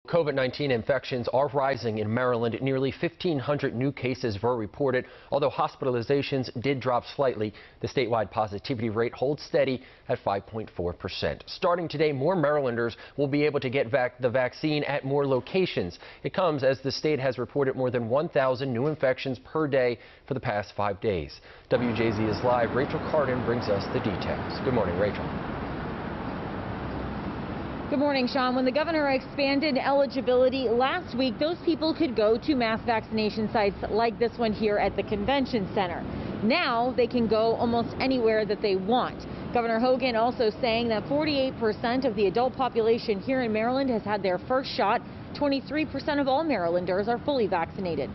COVID-19 infections are rising in Maryland. Nearly 1,500 new cases were reported. Although hospitalizations did drop slightly, the statewide positivity rate holds steady at 5.4%. Starting today, more Marylanders will be able to get the vaccine at more locations. It comes as the state has reported more than 1,000 new infections per day for the past 5 days. WJZ is live. Rachel Carden brings us the details. Good morning, Rachel. Good morning, Sean. When the governor expanded eligibility last week, those people could go to mass vaccination sites like this one here at the convention center. Now they can go almost anywhere that they want. Governor Hogan also saying that 48% of the adult population here in Maryland has had their first shot. 23% of all Marylanders are fully vaccinated.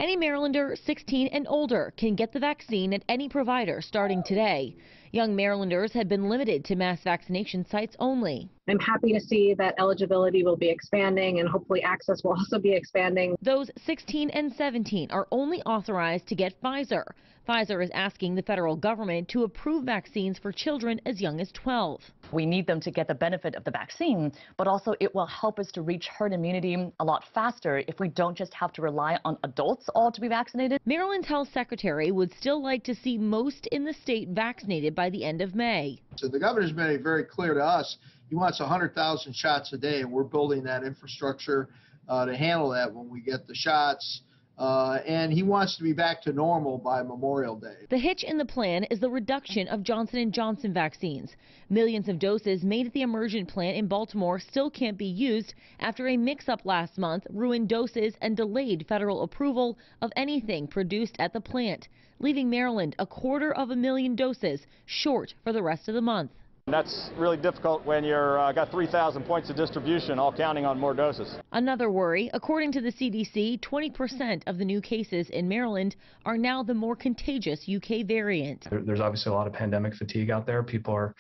Any Marylander 16 and older can get the vaccine at any provider starting today. Young Marylanders have been limited to mass vaccination sites only. I'm happy to see that eligibility will be expanding and hopefully access will also be expanding. Those 16 and 17 are only authorized to get Pfizer. Pfizer is asking the federal government to approve vaccines for children as young as 12. We need them to get the benefit of the vaccine, but also it will help us to reach herd immunity a lot faster if we don't just have to rely on adults all to be vaccinated. Maryland's health secretary would still like to see most in the state vaccinated by the end of May. So the governor's made it very clear to us he wants 100,000 shots a day, and we're building that infrastructure to handle that when we get the shots. And he wants to be back to normal by Memorial Day. The hitch in the plan is the reduction of Johnson & Johnson vaccines. Millions of doses made at the Emergent plant in Baltimore still can't be used after a mix-up last month ruined doses and delayed federal approval of anything produced at the plant, leaving Maryland 250,000 doses short for the rest of the month. That's really difficult when you're got 3,000 points of distribution, all counting on more doses. Another worry, according to the CDC, 20% of the new cases in Maryland are now the more contagious UK variant. There's obviously a lot of pandemic fatigue out there. People are,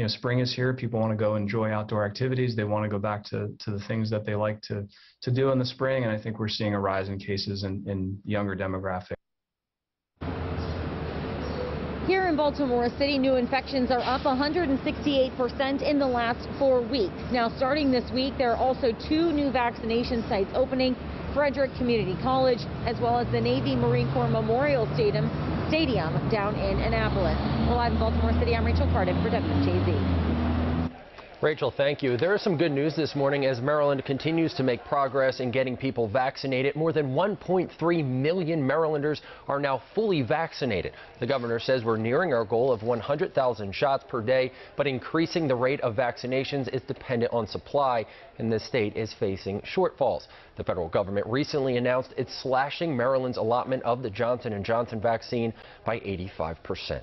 spring is here. People want to go enjoy outdoor activities. They want to go back to the things that they like to do in the spring. And I think we're seeing a rise in cases in younger demographics. Here in Baltimore City, new infections are up 168% in the last 4 weeks. Now, starting this week, there are also 2 new vaccination sites opening: Frederick Community College, as well as the Navy Marine Corps Memorial Stadium down in Annapolis. Well, live in Baltimore City, I'm Rachel Carden for WJZ. Rachel, thank you. There is some good news this morning as Maryland continues to make progress in getting people vaccinated. More than 1.3 million Marylanders are now fully vaccinated. The governor says we're nearing our goal of 100,000 shots per day, but increasing the rate of vaccinations is dependent on supply, and the state is facing shortfalls. The federal government recently announced it's slashing Maryland's allotment of the Johnson & Johnson vaccine by 85%.